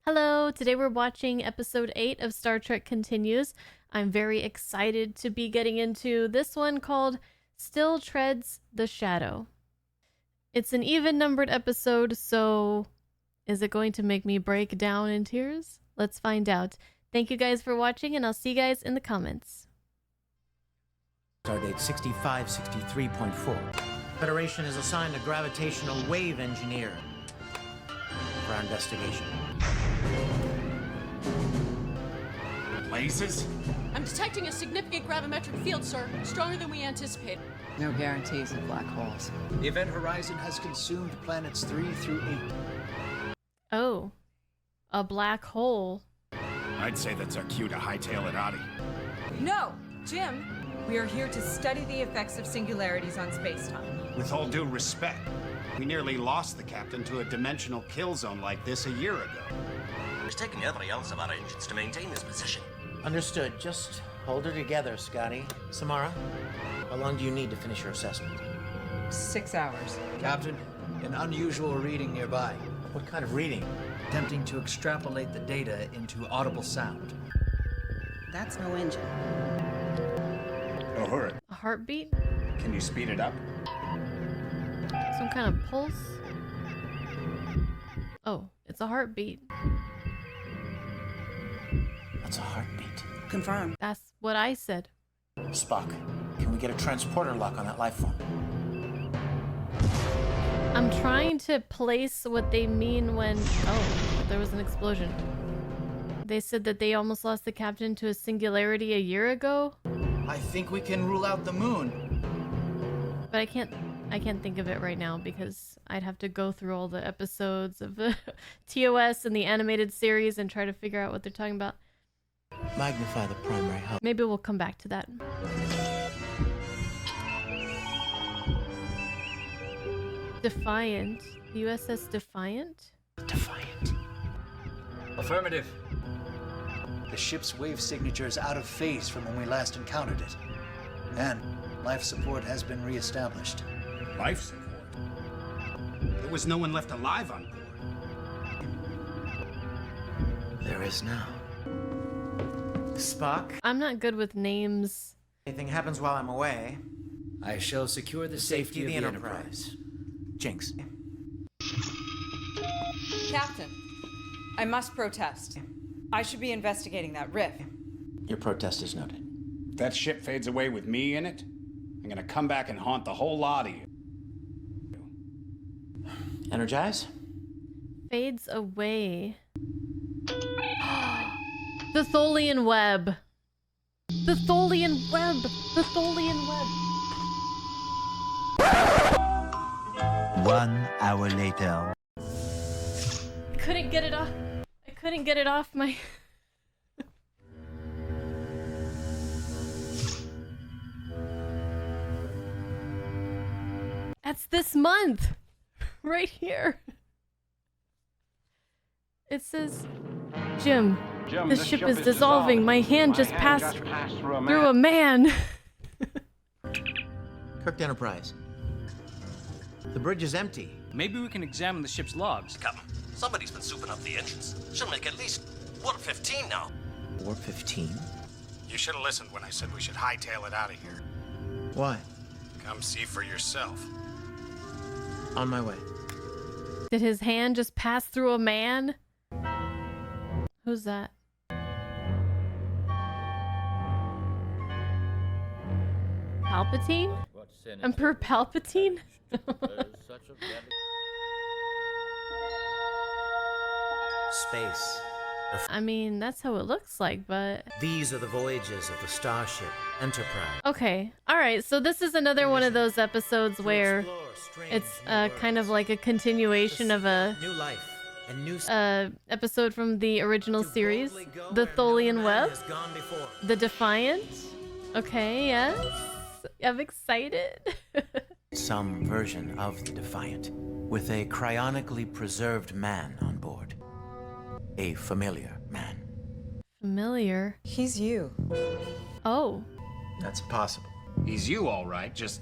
Hello, today we're watching episode 8 of Star Trek Continues. I'm very excited to be getting into this one called Still Treads the Shadow. It's an even numbered episode, so is it going to make me break down in tears? Let's find out. Thank you guys for watching, and I'll see you guys in the comments. Stardate 6563.4. Federation has assigned a gravitational wave engineer for our investigation. Lasers? I'm detecting a significant gravimetric field, sir. Stronger than we anticipated. No guarantees of black holes. The event horizon has consumed planets 3 through 8. Oh, a black hole. I'd say that's our cue to hightail it out of here. No, Jim. We are here to study the effects of singularities on space-time. With all due respect, we nearly lost the captain to a dimensional kill zone like this a year ago. It's taking every ounce of our engines to maintain this position. Understood. Just hold her together, Scotty. Samara, how long do you need to finish your assessment? 6 hours. Captain, an unusual reading nearby. What kind of reading? Attempting to extrapolate the data into audible sound. That's no engine. Uhura, A heartbeat? can you speed it up? Some kind of pulse? Oh, it's a heartbeat. That's a heartbeat. Confirm. That's what I said. Spock, can we get a transporter lock on that life form? I'm trying to place what they mean when... Oh, there was an explosion. They said that they almost lost the captain to a singularity a year ago, I think we can rule out the moon. but I can't think of it right now because I'd have to go through all the episodes of the TOS and the animated series and try to figure out what they're talking about. Magnify the primary hub. Maybe we'll come back to that. Defiant. The USS Defiant? Defiant. Affirmative. The ship's wave signature is out of phase from when we last encountered it. And life support has been reestablished. Life support? There was no one left alive on board. There is now. Spock, I'm not good with names. anything happens while I'm away, I shall secure the safety of the Enterprise. Jinx. Captain, I must protest. I should be investigating that rift. Your protest is noted. If that ship fades away with me in it, I'm gonna come back and haunt the whole lot of you. Energize? Fades away. The Tholian web. The Tholian web. The Tholian web. 1 hour later. I couldn't get it off. I couldn't get it off my... That's this month. Right here. It says, Jim, this ship is dissolving. My hand just passed through a man. Kirk Enterprise. The bridge is empty. Maybe we can examine the ship's logs. Come, somebody's been souping up the engines. Should make at least 115 now. Warp 15? You should have listened when I said we should hightail it out of here. Why? Come see for yourself. On my way. Did his hand just pass through a man? Who's that? Palpatine? Emperor Palpatine? Space. I mean, that's how it looks like, but... These are the voyages of the starship Enterprise. Okay. Alright, so this is another one of those episodes where it's kind of like a continuation of a New life and new episode from the original series. The Tholian Web. The Defiant. Okay, yes. I'm excited. Some version of the Defiant, with a cryonically preserved man on board. A familiar man. Familiar. He's you. Oh. That's possible. He's you, all right, just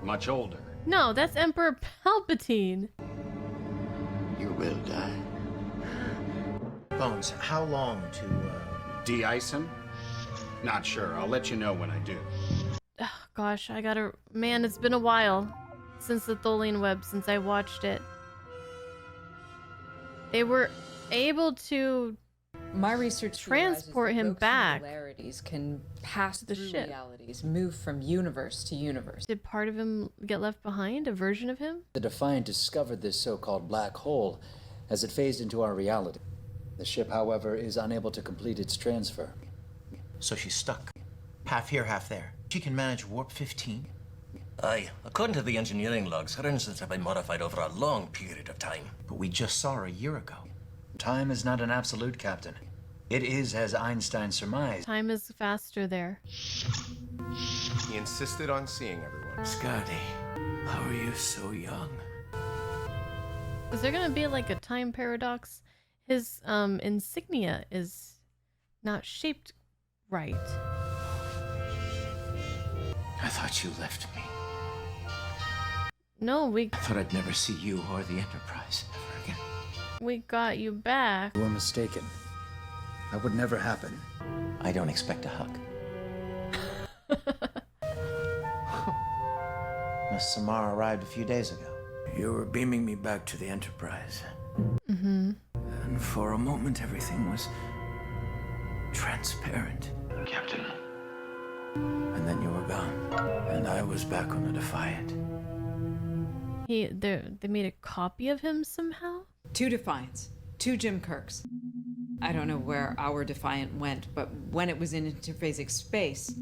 much older. No, that's Emperor Palpatine. You will die. Bones, how long to, De-ice him? Not sure. I'll let you know when I do. Oh, gosh, I gotta... Man, it's been a while since the Tholian Web, since I watched it. They were able to My research transport him back. Singularities can pass the through ship. realities, move from universe to universe. Did part of him get left behind? A version of him? The Defiant discovered this so-called black hole as it phased into our reality. The ship, however, is unable to complete its transfer. so she's stuck. Half here, half there. She can manage warp 15. Aye. According to the engineering logs, her engines have been modified over a long period of time. But we just saw her a year ago. Time is not an absolute, Captain. It is, as Einstein surmised. Time is faster there. He insisted on seeing everyone. Scotty, how are you so young? Is there gonna be like a time paradox? His insignia is not shaped right. I thought you left me. No, I thought I'd never see you or the Enterprise ever again. we got you back. You were mistaken. That would never happen. I don't expect a hug. Miss Samara arrived a few days ago. You were beaming me back to the Enterprise. Mm-hmm. And for a moment, everything was transparent. Captain. And then you were gone. And I was back on the Defiant. They made a copy of him somehow? 2 Defiants. 2 Jim Kirks. I don't know where our Defiant went, but when it was in interphasic space,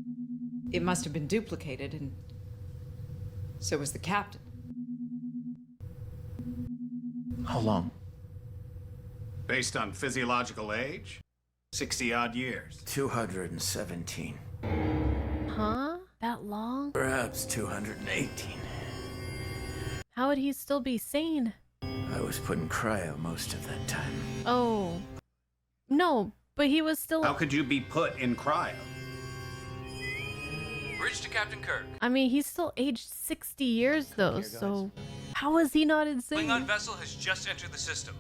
it must have been duplicated, and so was the captain. How long? Based on physiological age? 60-odd years. 217. Huh? That long? Perhaps 218. How would he still be sane? I was put in cryo most of that time. Oh. No, but he was still... How could you be put in cryo? Bridge to Captain Kirk. I mean, he's still aged 60 years though, so... How is he not insane? Klingon vessel has just entered the system.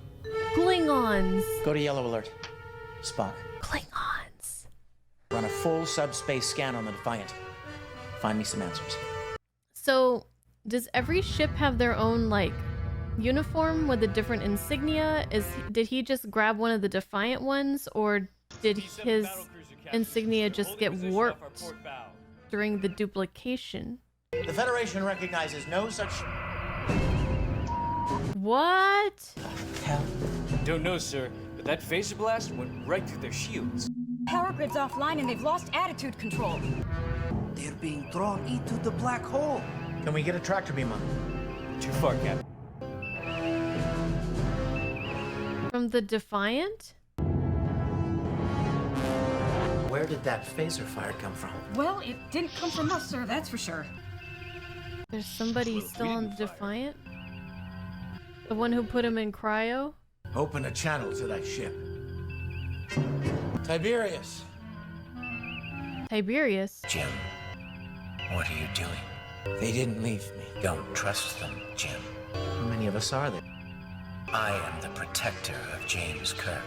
Klingons! Go to yellow alert. Spock, Klingons! run a full subspace scan on the Defiant. Find me some answers. So, does every ship have their own, like, uniform with a different insignia? Did he just grab one of the Defiant ones, or did his insignia just get warped during the duplication? The Federation recognizes no such... What? Hell. Don't know, sir, but that phaser blast went right through their shields. Power grid's offline and they've lost attitude control. They're being drawn into the black hole. Can we get a tractor beam on? Too far, Captain. From the Defiant? Where did that phaser fire come from? Well, it didn't come from us, sir, that's for sure. There's somebody still on the Defiant? The one who put him in cryo? Open a channel to that ship. Tiberius. Tiberius? Jim, what are you doing? They didn't leave me. Don't trust them, Jim. How many of us are there? I am the protector of James Kirk.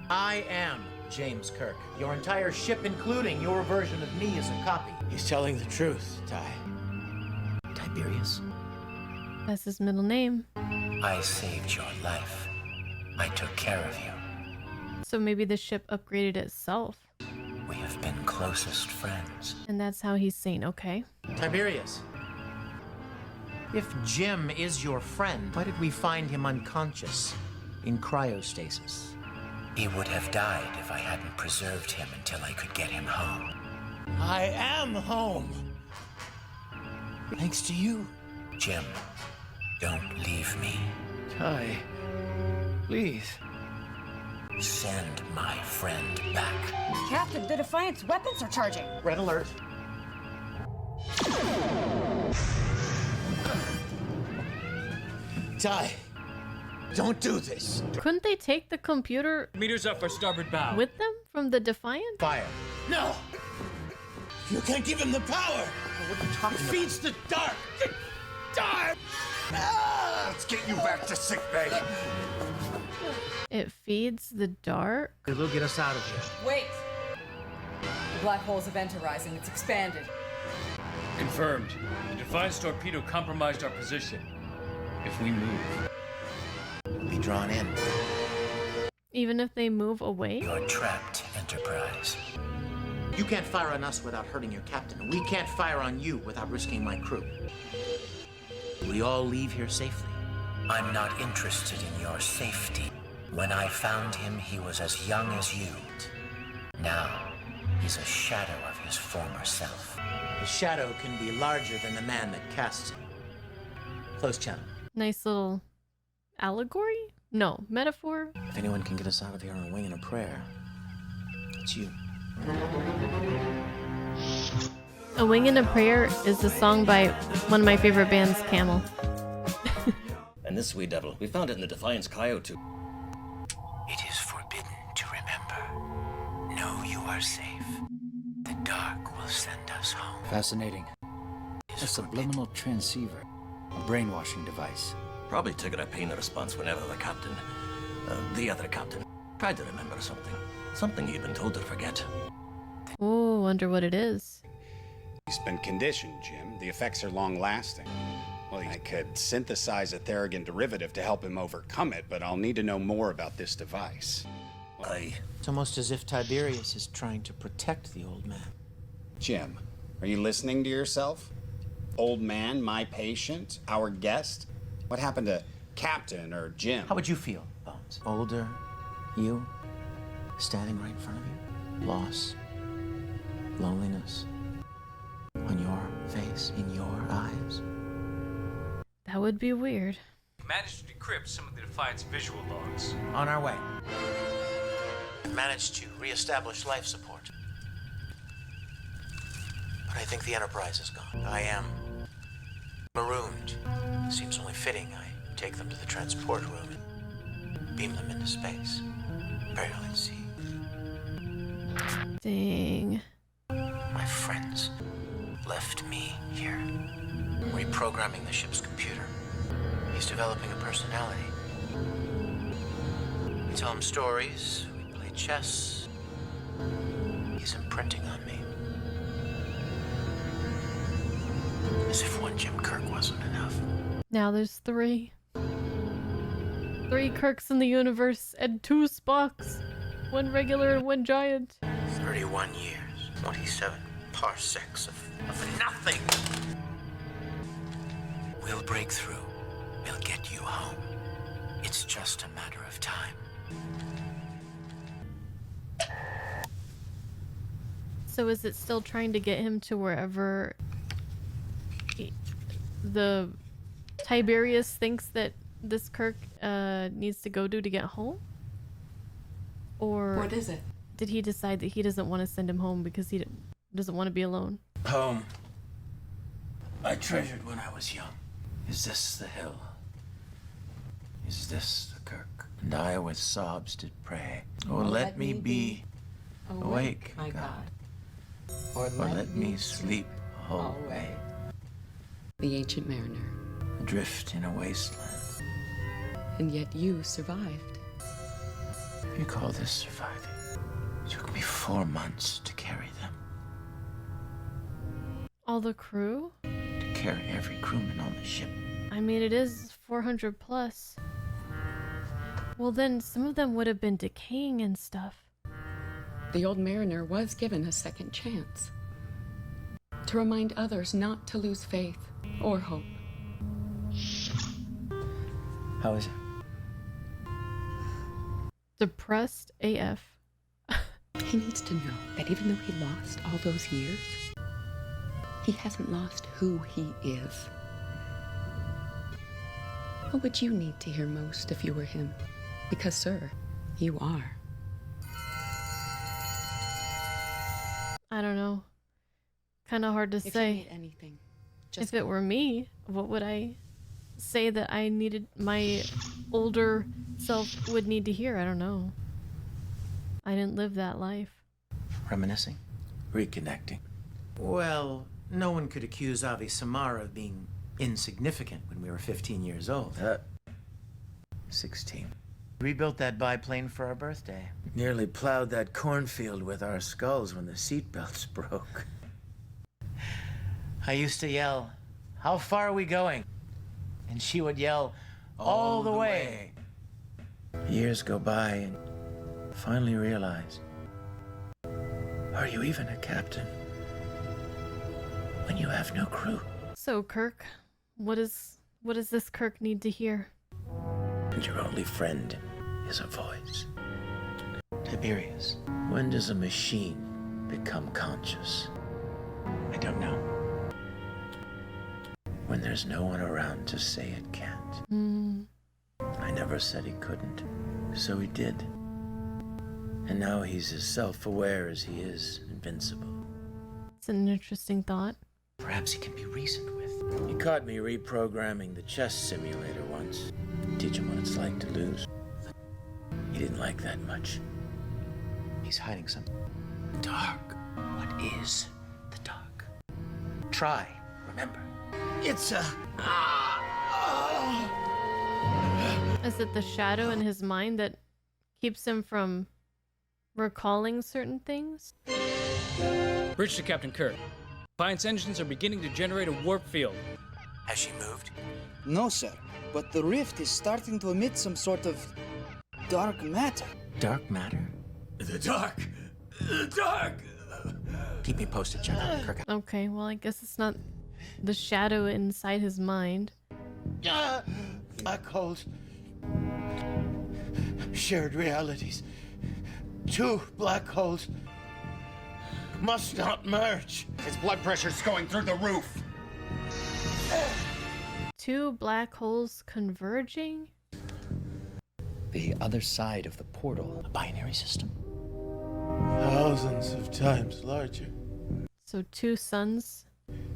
I am James Kirk. Your entire ship, including your version of me, is a copy. He's telling the truth, Ty. Tiberius? That's his middle name. I saved your life. I took care of you. So maybe the ship upgraded itself. We have been closest friends. And that's how he's sane, okay? Tiberius, if Jim is your friend, why did we find him unconscious in cryostasis? He would have died if I hadn't preserved him until I could get him home. I am home. Thanks to you. Jim, don't leave me. Ty, please. Send my friend back. Captain, the Defiant's weapons are charging. Red alert. Ty, don't do this. Couldn't they take the computer Meters up for starboard bow. with them from the Defiant? Fire. No! You can't give him the power! What are you talking about? Feeds the dark! The dark! Let's get you back to sickbay. It feeds the dark? It'll get us out of here. Wait! The black hole's event horizon. It's expanded. Confirmed. The Defiance torpedo compromised our position. If we move, We'll be drawn in. Even if they move away? You're trapped, Enterprise. You can't fire on us without hurting your captain. We can't fire on you without risking my crew. We all leave here safely. I'm not interested in your safety. When I found him, he was as young as you. Now, he's a shadow of his former self. His shadow can be larger than the man that casts him. Close channel. Nice little allegory? No, metaphor? If anyone can get us out of here on a wing and a prayer, it's you. A Wing and a Prayer is a song by one of my favorite bands, Camel. And this wee devil, we found it in the Defiance cryotube. It is forbidden to remember. Know you are safe. The dark will send us home. Fascinating. A subliminal transceiver. A brainwashing device. Probably triggered a pain response whenever the other captain, tried to remember something. Something he'd been told to forget. Oh, wonder what it is. He's been conditioned, Jim. The effects are long-lasting. Well, I could synthesize a Therigan derivative to help him overcome it, but I'll need to know more about this device. It's almost as if Tiberius is trying to protect the old man. Jim, are you listening to yourself? Old man, my patient, our guest? What happened to Captain or Jim? How would you feel, Bones? Older, you, standing right in front of you? Loss, loneliness, on your face, in your eyes? That would be weird. we managed to decrypt some of the Defiance visual logs. On our way. I've managed to re-establish life support. But I think the Enterprise is gone. I am marooned. Seems only fitting I take them to the transport room and beam them into space. Burial at sea. Dang. My friends left me here. Reprogramming the ship's computer. He's developing a personality. We tell him stories, we play chess. He's imprinting on me. As if one Jim Kirk wasn't enough. Now there's 3. 3 Kirks in the universe and 2 Spocks. 1 regular and 1 giant. 31 years, 27 parsecs of nothing. We'll break through. We'll get you home. It's just a matter of time. So is it still trying to get him to wherever the Tiberius thinks that this Kirk needs to go to get home? Or What is it? did he decide that he doesn't want to send him home because he doesn't want to be alone? Home. I treasured when I was young. Is this the hill? Is this the Kirk? And I with sobs did pray. Oh, let me be awake, my God. Or let me sleep always. The ancient mariner. Adrift in a wasteland. And yet you survived. You call this surviving? It took me 4 months to carry them. All the crew? To carry every crewman on the ship. I mean, it is 400 plus. Well, then some of them would have been decaying and stuff. The old mariner was given a second chance. To remind others not to lose faith or hope. How is it? Depressed AF. He needs to know that even though he lost all those years, he hasn't lost who he is. What would you need to hear most if you were him? Because, sir, you are. I don't know. Kind of hard to If say. you need anything, just If it were me, what would I say that I needed, my older self would need to hear? I don't know. I didn't live that life. Reminiscing? Reconnecting? Well, no one could accuse Avi Samara of being insignificant when we were 15 years old. 16. Rebuilt that biplane for our birthday. Nearly plowed that cornfield with our skulls when the seatbelts broke. I used to yell, "How far are we going?" And she would yell, "All the way." Years go by and finally realize, are you even a captain when you have no crew? So, Kirk, what does this Kirk need to hear? And your only friend is a voice. Tiberius, when does a machine become conscious? I don't know. When there's no one around to say it can't. I never said he couldn't, so he did. And now he's as self-aware as he is invincible. It's an interesting thought. Perhaps he can be reasoned with. He caught me reprogramming the chess simulator once. Teach him what it's like to lose. He didn't like that much. He's hiding something. The dark. What is the dark? Try, remember. It's a... Is it the shadow in his mind that keeps him from recalling certain things? Bridge to Captain Kirk. Defiant's engines are beginning to generate a warp field. Has she moved? No, sir. But the rift is starting to emit some sort of dark matter. Dark matter? The dark! The dark! Keep me posted, General Kirk. Okay, well, I guess it's not the shadow inside his mind. Black holes. Shared realities. Two black holes must not merge. His blood pressure's going through the roof. Two black holes converging? The other side of the portal. A binary system. Thousands of times larger. So two suns?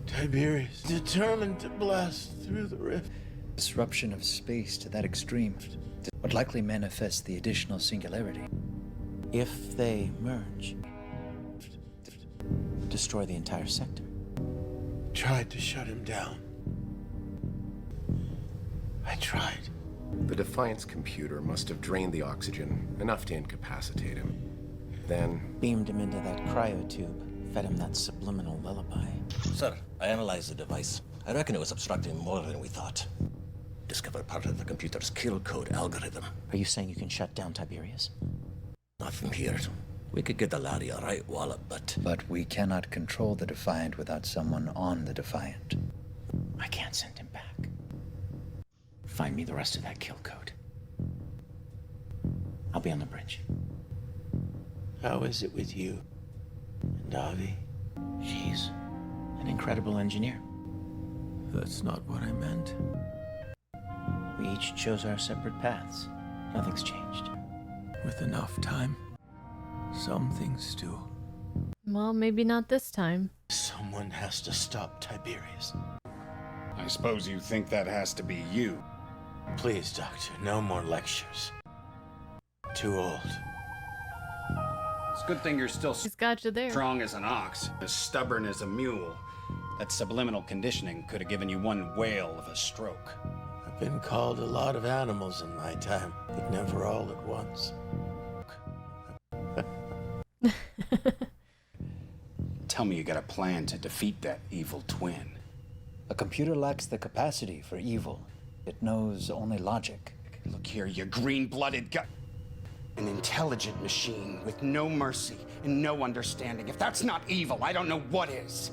Tiberius, determined to blast through the rift. Disruption of space to that extreme would likely manifest the additional singularity. If they merge, destroy the entire sector. Tried to shut him down. I tried. The Defiance computer must have drained the oxygen, enough to incapacitate him. Then... beamed him into that cryotube, fed him that subliminal lullaby. Sir, I analyzed the device. I reckon it was obstructing more than we thought. Discovered part of the computer's kill code algorithm. Are you saying you can shut down Tiberius? Not from here. We could get the laddie a right wallop, but... But we cannot control the Defiant without someone on the Defiant. I can't send him back. Find me the rest of that kill code. I'll be on the bridge. How is it with you and Avi? She's an incredible engineer. That's not what I meant. We each chose our separate paths. Nothing's changed. With enough time, some things do. Well, maybe not this time. Someone has to stop Tiberius. I suppose you think that has to be you. Please, Doctor, no more lectures. Too old. It's a good thing you're still He's got you there. strong as an ox, as stubborn as a mule. That subliminal conditioning could have given you one whale of a stroke. I've been called a lot of animals in my time, but never all at once. Tell me you got a plan to defeat that evil twin. A computer lacks the capacity for evil. It knows only logic. Look here, you green-blooded guy. An intelligent machine with no mercy and no understanding. If that's not evil, I don't know what is.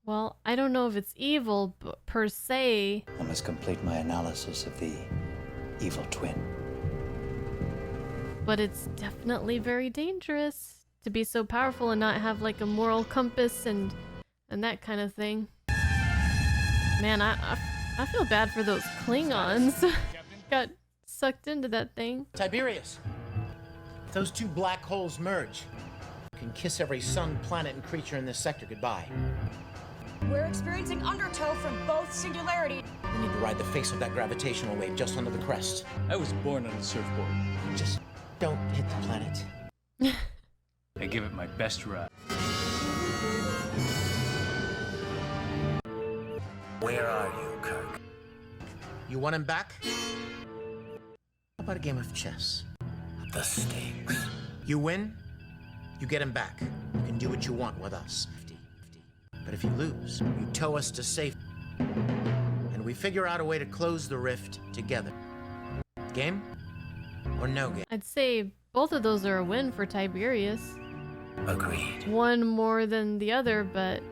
Well, I don't know if it's evil per se. I must complete my analysis of the evil twin. But it's definitely very dangerous to be so powerful and not have like a moral compass and that kind of thing. Man, I feel bad for those Klingons. Got sucked into that thing. Tiberius! If those two black holes merge, you can kiss every sun, planet, and creature in this sector goodbye. We're experiencing undertow from both singularities. We need to ride the face of that gravitational wave just under the crest. I was born on a surfboard. Just don't hit the planet. I give it my best ride. Where are you, Kirk? You want him back? about a game of chess? The stakes. You win, you get him back. You can do what you want with us. But if you lose, you tow us to safety. And we figure out a way to close the rift together. Game? Or no game? I'd say both of those are a win for Tiberius. Agreed. One more than the other, but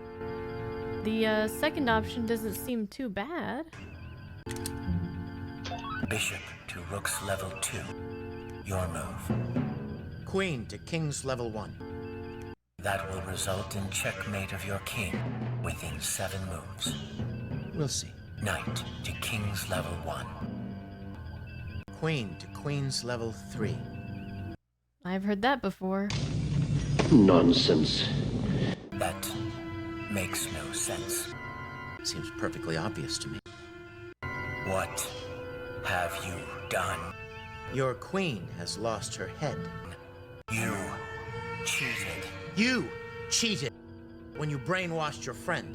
the second option doesn't seem too bad. Bishop to rook's level 2. Your move. Queen to king's level 1. That will result in checkmate of your king within 7 moves. We'll see. Knight to king's level 1. Queen to queen's level 3. I've heard that before. Nonsense. That makes no sense. Seems perfectly obvious to me. What have you done? Your queen has lost her head. You cheated. You cheated when you brainwashed your friend.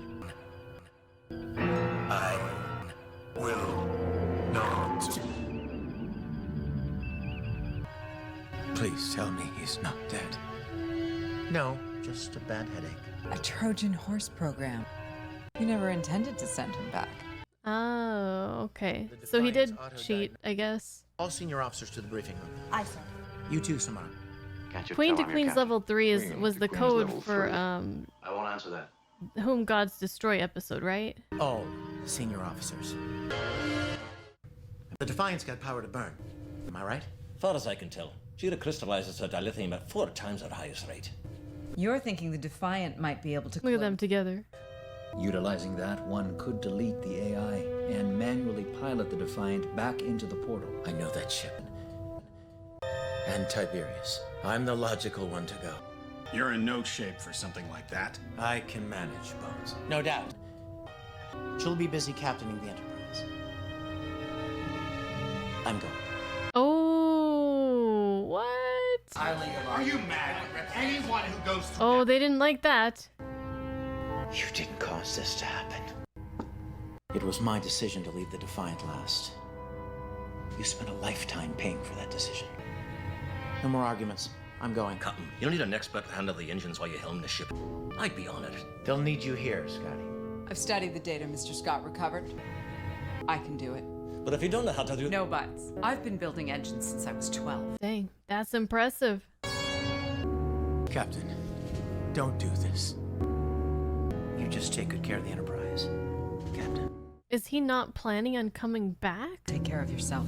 I will not. Please tell me he's not dead. No, just a bad headache. A Trojan horse program. You never intended to send him back. Oh, okay. So he did cheat, I guess. All senior officers to the briefing room. Aye, sir. You too, Samara. Queen to Queen's level 3 was the code for I won't answer that. Whom Gods Destroy episode, right? All senior officers. The Defiant's got power to burn. Am I right? Far as I can tell, Jira crystallizes her dilithium at 4 times her highest rate. You're thinking the Defiant might be able to Look at them together. Utilizing that, one could delete the AI and manually pilot the Defiant back into the portal. I know that ship. And Tiberius. I'm the logical one to go. You're in no shape for something like that. I can manage, Bones. No doubt. She'll be busy captaining the Enterprise. I'm going. Oh, what? Are you mad? Anyone who goes through Oh, they didn't like that. You didn't cause this to happen. It was my decision to leave the Defiant last. You spent a lifetime paying for that decision. No more arguments. I'm going. Captain, you'll need an expert to handle the engines while you helm the ship. I'd be honored. They'll need you here, Scotty. I've studied the data Mr. Scott recovered. I can do it. But if you don't know how to do... No buts. I've been building engines since I was 12. Dang, that's impressive. Captain, don't do this. You just take good care of the Enterprise, Captain. Is he not planning on coming back? Take care of yourself.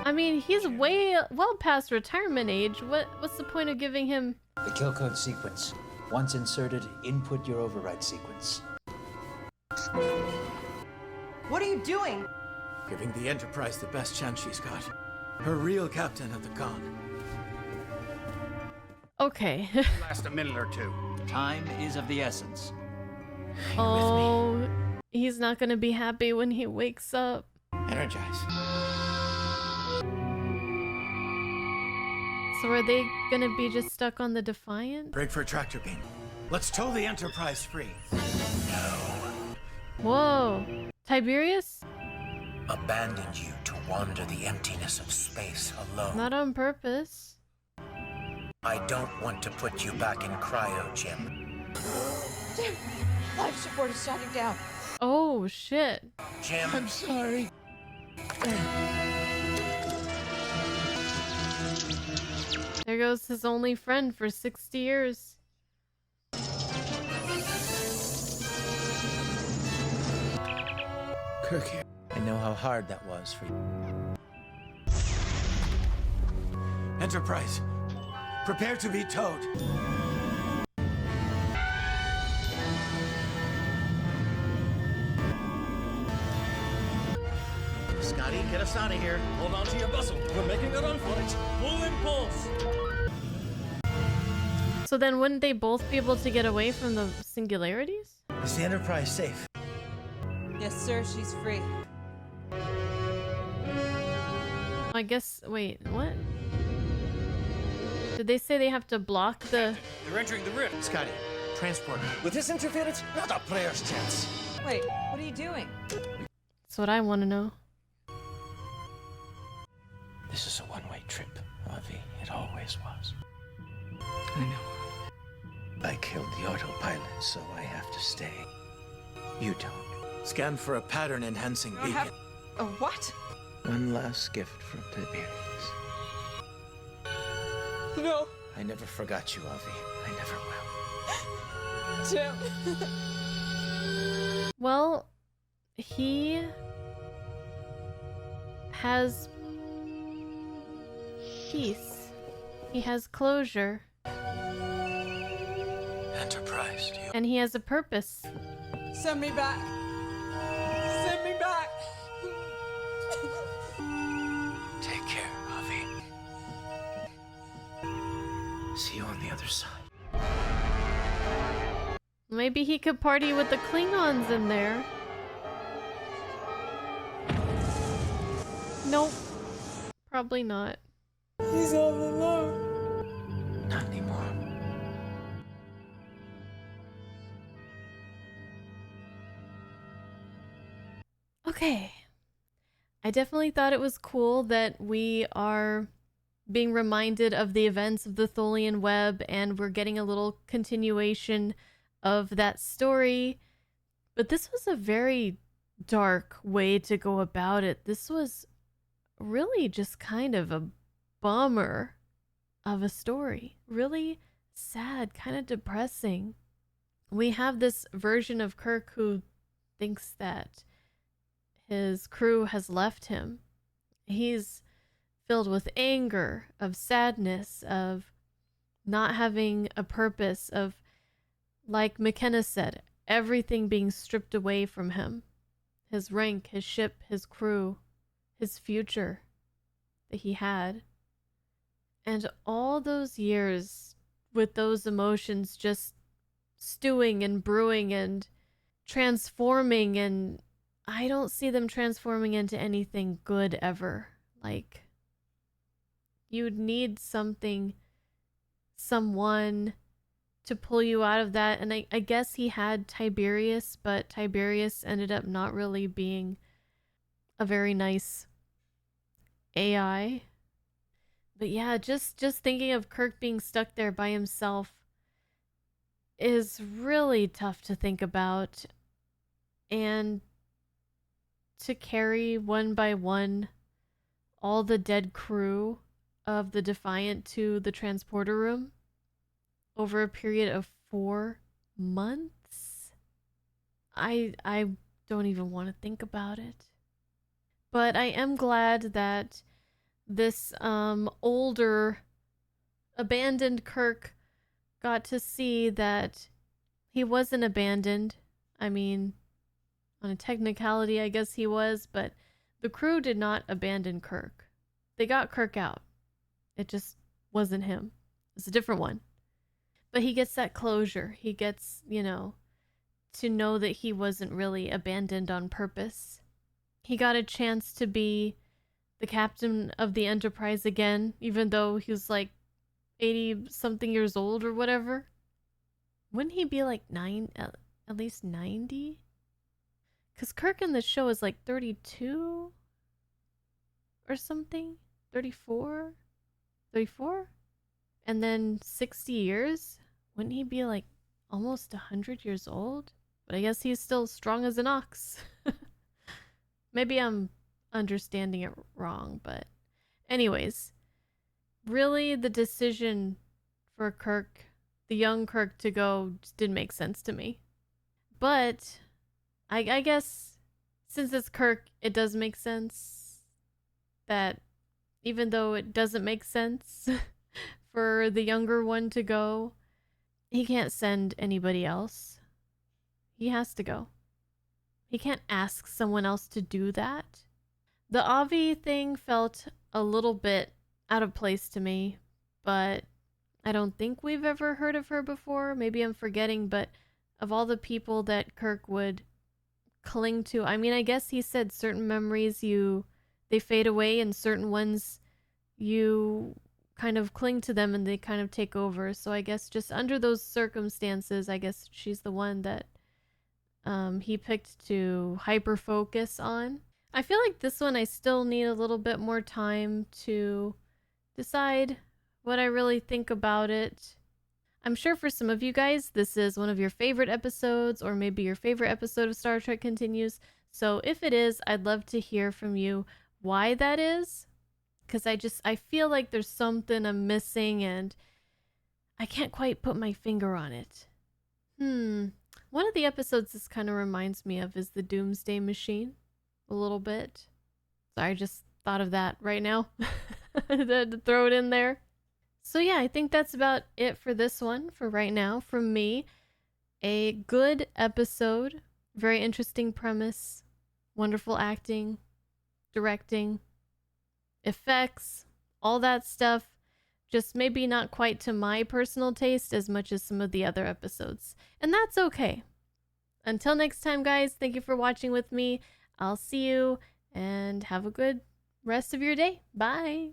I mean, he's well past retirement age. What's the point of giving him... The kill code sequence. Once inserted, input your override sequence. What are you doing? Giving the Enterprise the best chance she's got. Her real captain of the con. Okay. Last a minute or two. Time is of the essence. Oh, he's not gonna be happy when he wakes up. Energize. So are they gonna be just stuck on the Defiant? Break for a tractor beam. Let's tow the Enterprise free. Whoa. Tiberius? Abandoned you to wander the emptiness of space alone. Not on purpose. I don't want to put you back in cryo, Jim. Jim, life support is shutting down. Oh, shit. Jim. I'm sorry. There goes his only friend for 60 years. Kirk here. I know how hard that was for you. Enterprise, prepare to be towed. Scotty, get us out of here. Hold on to your bustle. We're making a run for it. Full impulse. So then wouldn't they both be able to get away from the singularities? Is the Enterprise safe? Yes, sir, she's free. I guess, wait, what? Did they say they have to block the... They're entering the rift. That's what I want to know. This is a one-way trip, Avi. It always was. I know. I killed the autopilot, so I have to stay. You don't. Scan for a pattern-enhancing beacon. A what? One last gift from Tiberius. No. I never forgot you, Avi. I never will. Jim. Well, he has peace. He has closure. Enterprise, do you... And he has a purpose. Send me back. Send me back. Take care, Avi. See you on the other side. Maybe he could party with the Klingons in there. Nope. Probably not. He's all alone. Not anymore. Okay. I definitely thought it was cool that we are being reminded of the events of the Tholian web, and we're getting a little continuation of that story. But this was a very dark way to go about it. This was really just kind of a bummer of a story. Really sad, kind of depressing. We have this version of Kirk who thinks that his crew has left him. He's filled with anger, of sadness, of not having a purpose, of, like McKenna said, everything being stripped away from him. His rank, his ship, his crew, his future that he had. And all those years with those emotions just stewing and brewing and transforming, and I don't see them transforming into anything good ever. Like, you'd need something, someone to pull you out of that. And I guess he had Tiberius, but Tiberius ended up not really being a very nice AI. But yeah, just thinking of Kirk being stuck there by himself is really tough to think about. And to carry one by one all the dead crew of the Defiant to the transporter room over a period of 4 months. I don't even want to think about it. But I am glad that this older abandoned Kirk got to see that he wasn't abandoned. I mean, on a technicality, I guess he was, but the crew did not abandon Kirk. They got Kirk out. It just wasn't him. It's a different one. But he gets that closure. He gets, to know that he wasn't really abandoned on purpose. He got a chance to be the captain of the Enterprise again, even though he was like 80-something years old or whatever. Wouldn't he be like at least 90? Because Kirk in the show is like 32 or something. 34? 34? And then 60 years? Wouldn't he be like almost 100 years old? But I guess he's still strong as an ox. Maybe I'm understanding it wrong, but anyways, really the decision for Kirk, the young Kirk, to go just didn't make sense to me. But I guess since it's Kirk, it does make sense that even though it doesn't make sense for the younger one to go, he can't send anybody else. He has to go. He can't ask someone else to do that. The Avi thing felt a little bit out of place to me, but I don't think we've ever heard of her before. Maybe I'm forgetting, but of all the people that Kirk would cling to, I mean, I guess he said certain memories they fade away, and certain ones you kind of cling to them and they kind of take over. So I guess just under those circumstances, I guess she's the one that he picked to hyper focus on. I feel like this one I still need a little bit more time to decide what I really think about it. I'm sure for some of you guys, this is one of your favorite episodes, or maybe your favorite episode of Star Trek Continues. So if it is, I'd love to hear from you why that is. Because I feel like there's something I'm missing and I can't quite put my finger on it. One of the episodes this kind of reminds me of is the Doomsday Machine. A little bit. Sorry, I just thought of that right now. to throw it in there. So yeah, I think that's about it for this one for right now from me. A good episode, very interesting premise, wonderful acting, directing, effects, all that stuff. Just maybe not quite to my personal taste as much as some of the other episodes. And that's okay. Until next time, guys, thank you for watching with me. I'll see you and have a good rest of your day. Bye.